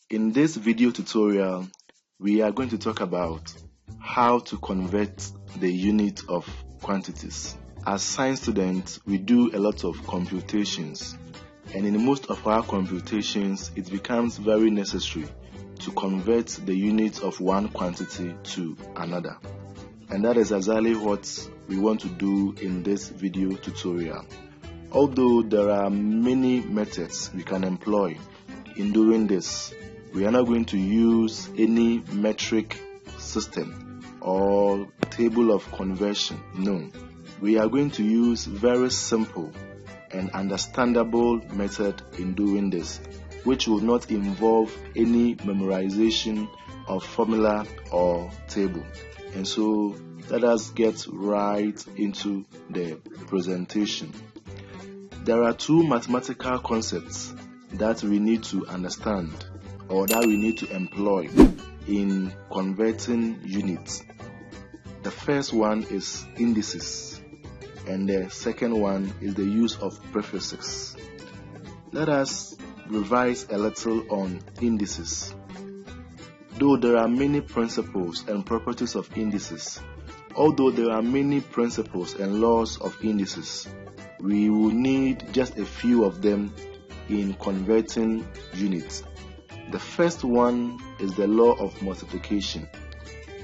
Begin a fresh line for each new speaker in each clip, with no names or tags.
In this video tutorial, we are going to talk about how to convert the unit of quantities. As science students, we do a lot of computations, and in most of our computations, it becomes very necessary to convert the unit of one quantity to another. And that is exactly what we want to do in this video tutorial. Although there are many methods we can employ in doing this, we are not going to use any metric system or table of conversion. No, we are going to use very simple and understandable method in doing this, which will not involve any memorization of formula or table. And so let us get right into the presentation. There are two mathematical concepts that we need to understand or that we need to employ in converting units. The first one is indices, and the second one is the use of prefixes. Let us revise a little on indices. Though there are many principles and properties of indices, although there are many principles and laws of indices, we will need just a few of them in converting units. The first one is the law of multiplication.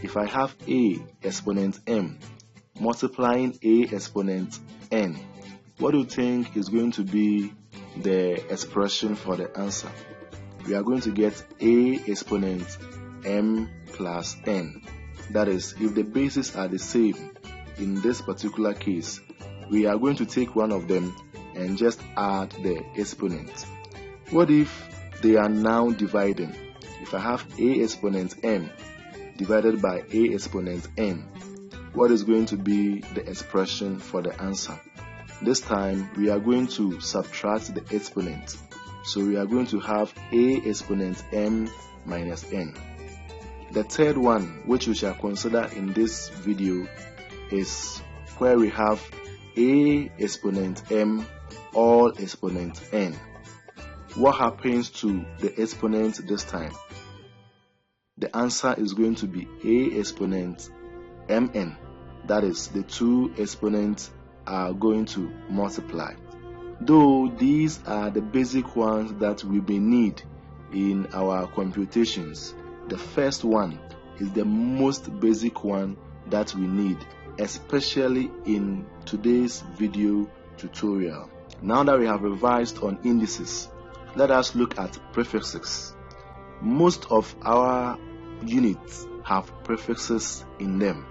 If I have a exponent m multiplying a exponent n, what do you think is going to be the expression for the answer? We are going to get a exponent m plus n. That is, if the bases are the same in this particular case, we are going to take one of them and just add the exponent. What if they are now dividing? If I have a exponent m divided by a exponent n, what is going to be the expression for the answer? This time we are going to subtract the exponent. So we are going to have a exponent m minus n. The third one, which we shall consider in this video, is where we have a exponent m all exponent n. What happens to the exponent this time? The answer is going to be a exponent mn. That is, the two exponents are going to multiply. Though these are the basic ones that we may need in our computations, the first one is the most basic one that we need, especially in today's video tutorial. Now that we have revised on indices, let us look at prefixes. Most of our units have prefixes in them.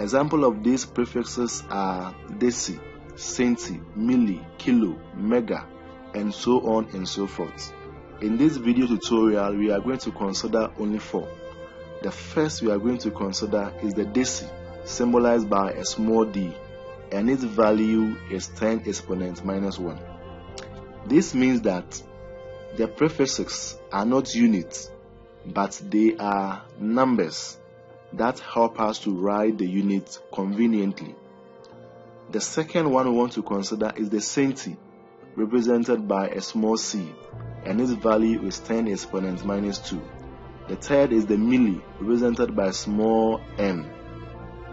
Examples of these prefixes are deci, centi, milli, kilo, mega, and so on and so forth. In this video tutorial, we are going to consider only four. The first we are going to consider is the deci, symbolized by a small d, and its value is 10 exponent minus 1. This means that the prefixes are not units, but they are numbers that help us to write the unit conveniently. The second one we want to consider is the centi, represented by a small c, and its value is 10 exponent minus 2. The third is the milli, represented by small m,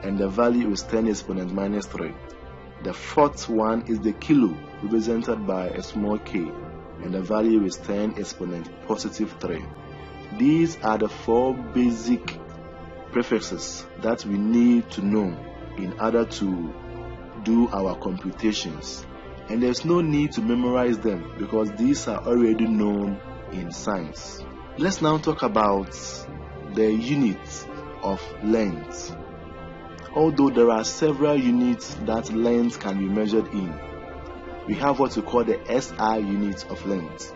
and the value is 10 exponent minus 3. The fourth one is the kilo, represented by a small k, and the value is 10 exponent positive 3. These are the four basic prefixes that we need to know in order to do our computations. And there's no need to memorize them because these are already known in science. Let's now talk about the units of length. Although there are several units that length can be measured in, we have what we call the SI unit of length.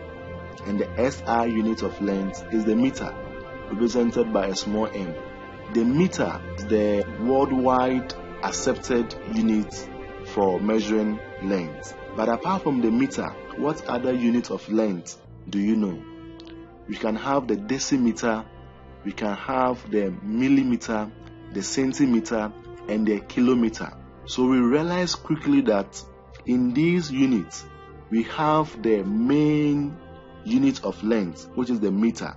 And the SI unit of length is the meter, represented by a small m. The meter is the worldwide accepted unit for measuring length. But apart from the meter, what other unit of length do you know? We can have the decimeter, we can have the millimeter, the centimeter, and the kilometer. So we realize quickly that in these units, we have the main unit of length, which is the meter.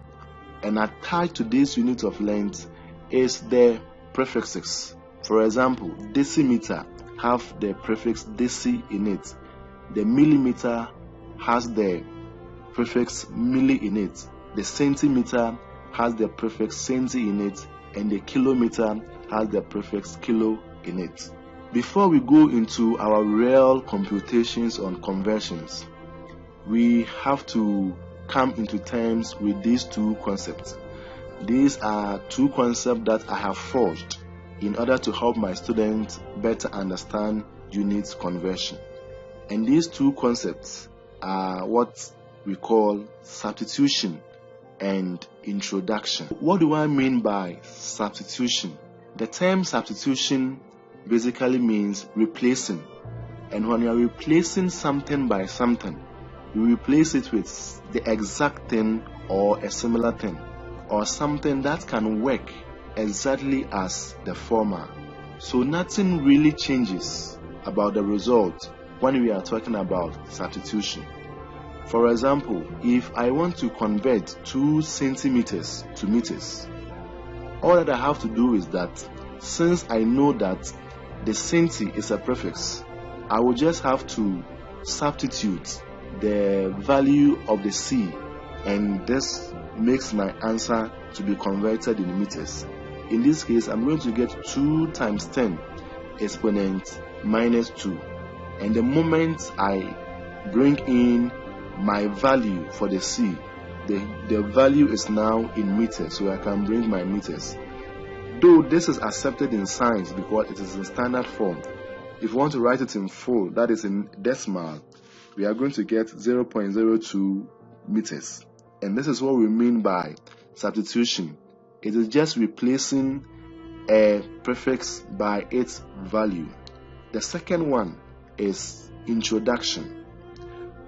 and attached to this unit of length is the prefixes. For example, decimeter have the prefix deci in it. The millimeter has the prefix milli in it. The centimeter has the prefix centi in it, and the kilometer has the prefix kilo in it. Before we go into our real computations on conversions, we have to come into terms with these two concepts. These are two concepts that I have forged in order to help my students better understand unit conversion. And these two concepts are what we call substitution and introduction. What do I mean by substitution? The term substitution basically means replacing. And when you are replacing something by something, you replace it with the exact thing or a similar thing, or something that can work exactly as the former. So nothing really changes about the result when we are talking about substitution. For example, if I want to convert 2 centimeters to meters, all that I have to do is that, since I know that the centi is a prefix, I will just have to substitute the value of the c, and this makes my answer to be converted in meters. In this case, I'm going to get 2 times 10 exponent minus 2, and the moment I bring in my value for the c, the value is now in meters, so I can bring my meters. Though this is accepted in science because it is in standard form, if you want to write it in full, that is in decimal, we are going to get 0.02 meters. And this is what we mean by substitution. It is just replacing a prefix by its value. The second one is introduction.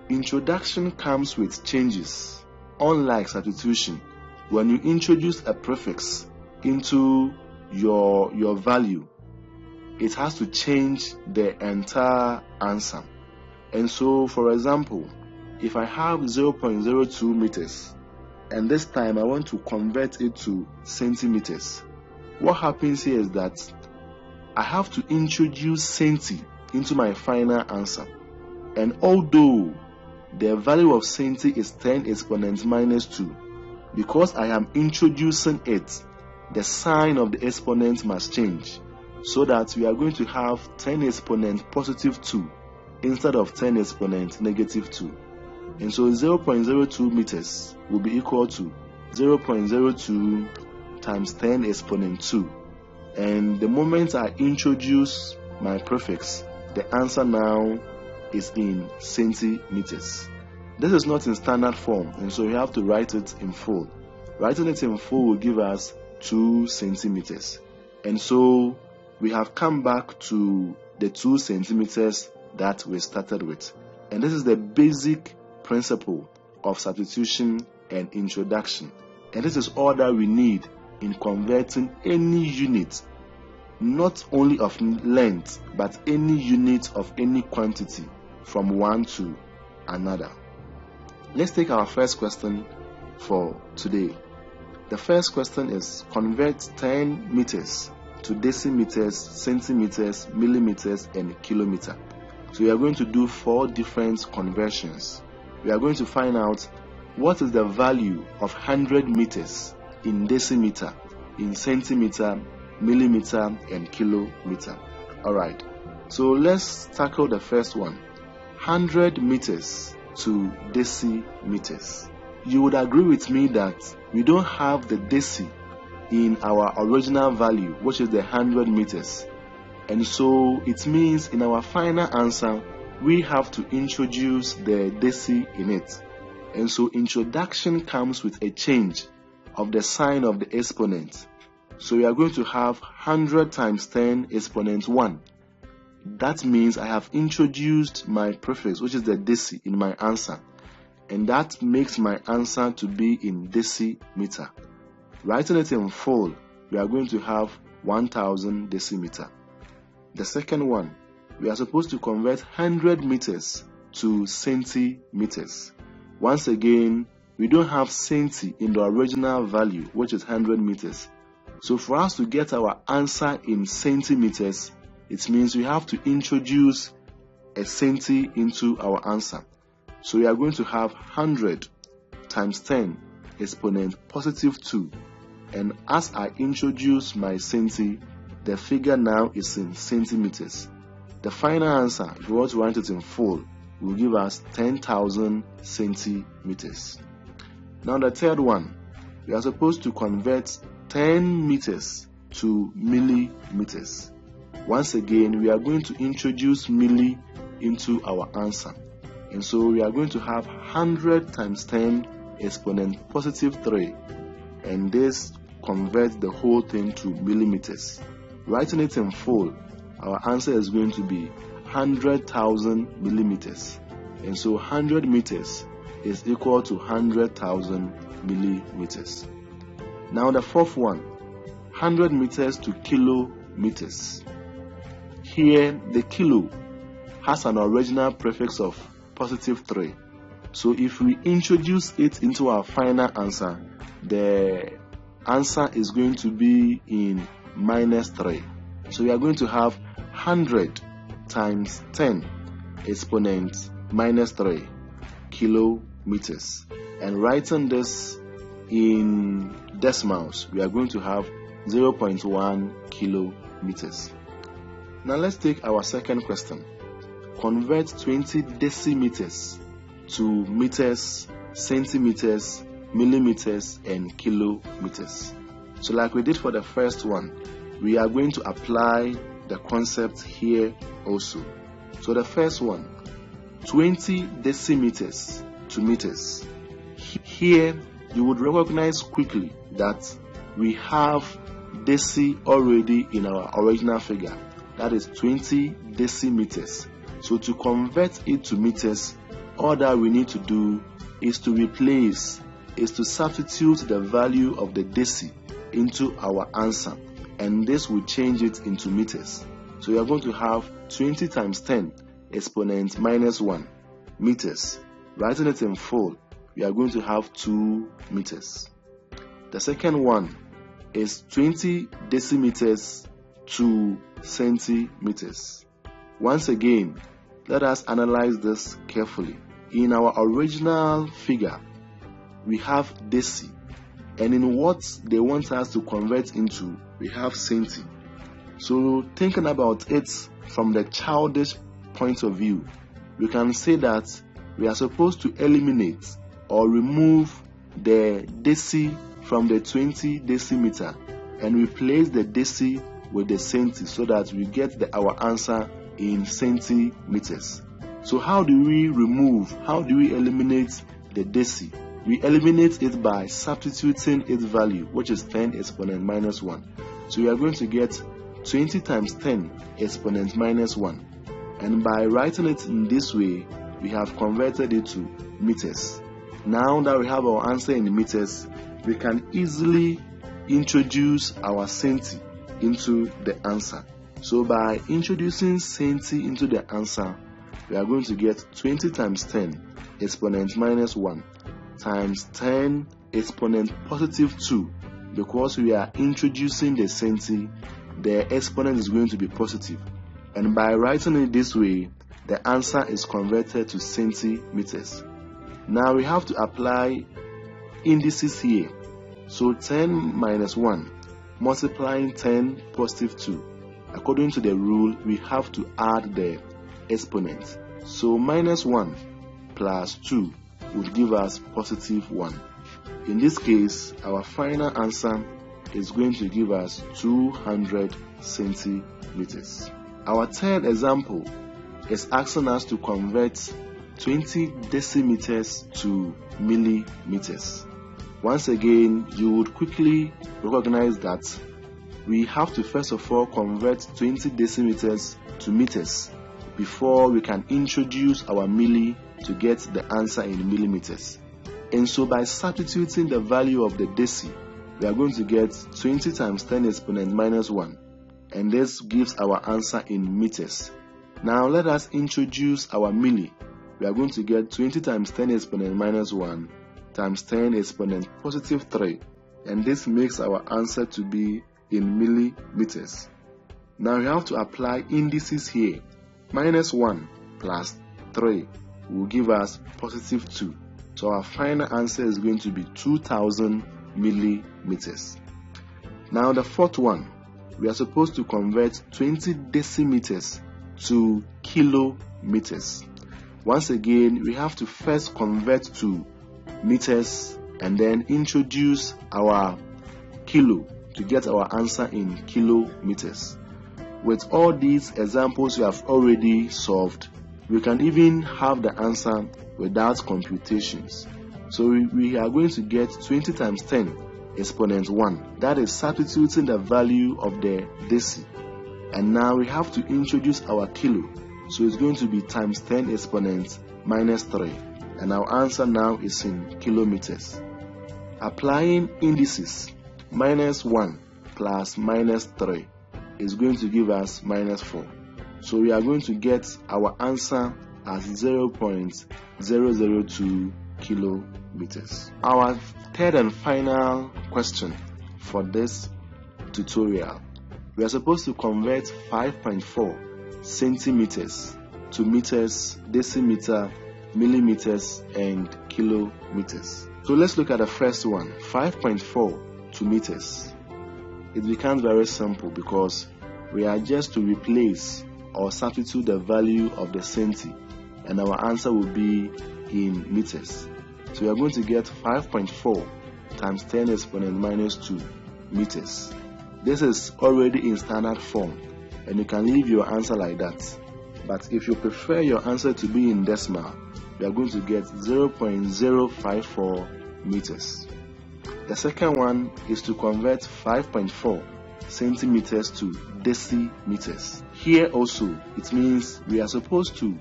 Introduction comes with changes. Unlike substitution, when you introduce a prefix into your value, it has to change the entire answer. And so, for example, if I have 0.02 meters and this time I want to convert it to centimeters, what happens here is that I have to introduce centi into my final answer. And although the value of centi is 10 exponent minus 2, because I am introducing it, the sign of the exponent must change, so that we are going to have 10 exponent positive 2 instead of 10 exponent negative 2. And so 0.02 meters will be equal to 0.02 times 10 exponent 2. And the moment I introduce my prefix, the answer now is in centimeters. This is not in standard form, and so you have to write it in full. Writing it in full will give us 2 centimeters. And so we have come back to the 2 centimeters that we started with. And this is the basic principle of substitution and introduction. And this is all that we need in converting any unit, not only of length, but any unit of any quantity from one to another. Let's take our first question for today. The first question is: convert 10 meters to decimeters, centimeters, millimeters, and kilometer. So we are going to do 4 different conversions. We are going to find out what is the value of 100 meters in decimeter, in centimeter, millimeter, and kilometer. Alright, so let's tackle the first one. 100 meters to decimeters. You would agree with me that we don't have the deci in our original value, which is the 100 meters. And so it means in our final answer, we have to introduce the deci in it. And so introduction comes with a change of the sign of the exponent. So we are going to have 100 times 10 exponent 1. That means I have introduced my prefix, which is the deci, in my answer. And that makes my answer to be in decimeter. Writing it in full, we are going to have 1000 decimeter. The second one, we are supposed to convert 100 meters to centimeters. Once again, we don't have centi in the original value, which is 100 meters. So for us to get our answer in centimeters, it means we have to introduce a centi into our answer. So we are going to have 100 times 10 exponent positive 2. And as I introduce my centi, the figure now is in centimeters. The final answer, if you want to write it in full, will give us 10,000 centimeters. Now the third one, we are supposed to convert 10 meters to millimeters. Once again, we are going to introduce milli into our answer. And so we are going to have 100 times 10 exponent positive 3. And this converts the whole thing to millimeters. Writing it in full, our answer is going to be 100,000 millimeters. And so 100 meters is equal to 100,000 millimeters. Now the fourth one, 100 meters to kilometers. Here the kilo has an original prefix of positive 3. So if we introduce it into our final answer, the answer is going to be in minus 3. So we are going to have 100 times 10 exponent minus 3 kilometers. And writing this in decimals, we are going to have 0.1 kilometers. Now let's take our second question. Convert 20 decimeters to meters, centimeters, millimeters, and kilometers. So like we did for the first one, we are going to apply the concept here also. So the first one, 20 decimeters to meters. Here you would recognize quickly that we have deci already in our original figure. That is 20 decimeters. So to convert it to meters, all that we need to do is to substitute the value of the deci into our answer, and this will change it into meters. So we are going to have 20 times 10 exponent minus 1 meters. Writing it in full, we are going to have 2 meters. The second one is 20 decimeters to centimeters. Once again, let us analyze this carefully. In our original figure, we have deci, and in what they want us to convert into, we have centi. So thinking about it from the childish point of view, we can say that we are supposed to eliminate or remove the deci from the 20 decimeter and replace the deci with the centi so that we get our answer in centimeters. So how do we eliminate the deci? We eliminate it by substituting its value, which is 10 exponent minus 1. So we are going to get 20 times 10 exponent minus 1. And by writing it in this way, we have converted it to meters. Now that we have our answer in meters, we can easily introduce our centi into the answer. So by introducing centi into the answer, we are going to get 20 times 10 exponent minus 1 times 10 exponent positive 2. Because we are introducing the centi, the exponent is going to be positive. And by writing it this way, the answer is converted to centimeters. Now we have to apply indices here. So 10 minus 1 multiplying 10 positive 2. According to the rule, we have to add the exponent. So minus 1 plus 2 would give us positive 1. In this case, our final answer is going to give us 200 centimeters. Our third example is asking us to convert 20 decimeters to millimeters. Once again, you would quickly recognize that we have to first of all convert 20 decimeters to meters before we can introduce our milli to get the answer in millimeters. And so by substituting the value of the deci, we are going to get 20 times 10 exponent minus 1, and this gives our answer in meters. Now let us introduce our milli. We are going to get 20 times 10 exponent minus 1 times 10 exponent positive 3, and this makes our answer to be in millimeters. Now we have to apply indices here. -1 plus 3 will give us positive 2. So our final answer is going to be 2000 millimeters. Now the fourth one, we are supposed to convert 20 decimeters to kilometers. Once again, we have to first convert to meters and then introduce our kilo to get our answer in kilometers. With all these examples we have already solved, we can even have the answer without computations. So we are going to get 20 times 10 exponent 1. That is substituting the value of the deci. And now we have to introduce our kilo. So it's going to be times 10 exponent minus 3. And our answer now is in kilometers. Applying indices, -1 plus -3 is going to give us -4. So we are going to get our answer as 0.002 kilometers. Our third and final question for this tutorial. We are supposed to convert 5.4 centimeters to meters, decimeter, millimeters, and kilometers. So let's look at the first one, 5.4 to meters. It becomes very simple because we are just to replace or substitute the value of the centi, and our answer will be in meters. So we are going to get 5.4 times 10 exponent minus 2 meters. This is already in standard form, and you can leave your answer like that. But if you prefer your answer to be in decimal, we are going to get 0.054 meters. The second one is to convert 5.4 centimeters to decimeters. Here also, it means we are supposed to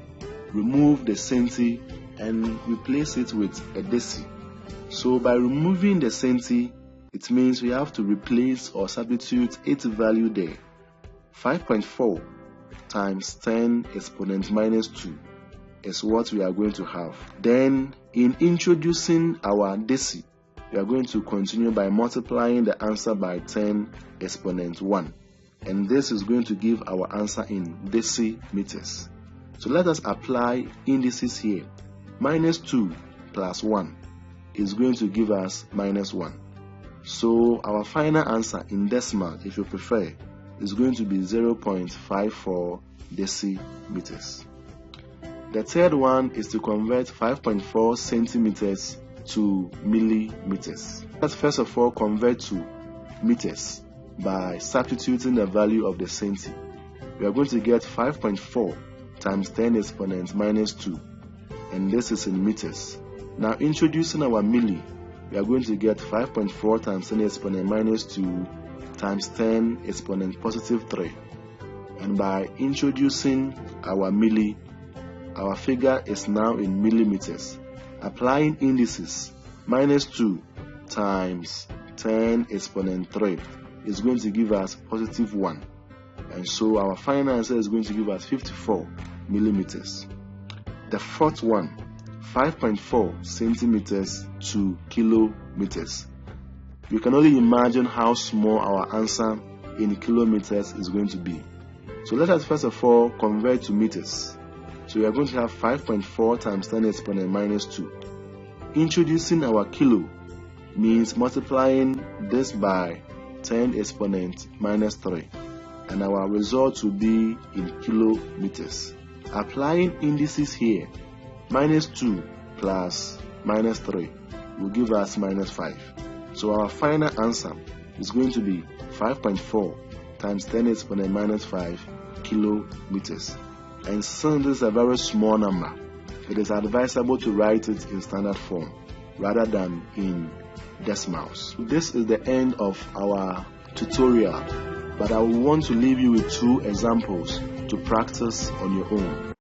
remove the centi and replace it with a deci. So by removing the centi, it means we have to replace or substitute its value there. 5.4 times 10 exponent minus 2 is what we are going to have. Then in introducing our deci, we are going to continue by multiplying the answer by 10 exponent 1. And this is going to give our answer in decimeters. So let us apply indices here. -2 plus 1 is going to give us -1. So our final answer in decimal, if you prefer, is going to be 0.54 decimeters. The third one is to convert 5.4 centimeters to millimeters. Let's first of all convert to meters by substituting the value of the centi. We are going to get 5.4 times 10 exponent minus 2, and this is in meters. Now introducing our milli, we are going to get 5.4 times 10 exponent minus 2 times 10 exponent positive 3. And by introducing our milli, our figure is now in millimeters. Applying indices, -2 times 10 exponent 3 is going to give us positive 1. And so our final answer is going to give us 54 millimeters. The fourth one, 5.4 centimeters to kilometers. You can only imagine how small our answer in kilometers is going to be. So let us first of all convert to meters. So we are going to have 5.4 times 10 exponent minus 2. Introducing our kilo means multiplying this by 10 exponent minus 3. And our result will be in kilometers. Applying indices here, -2 plus -3 will give us -5. So our final answer is going to be 5.4 times 10 exponent minus 5 kilometers. And since this is a very small number, it is advisable to write it in standard form rather than in decimals. This is the end of our tutorial, but I want to leave you with 2 examples to practice on your own.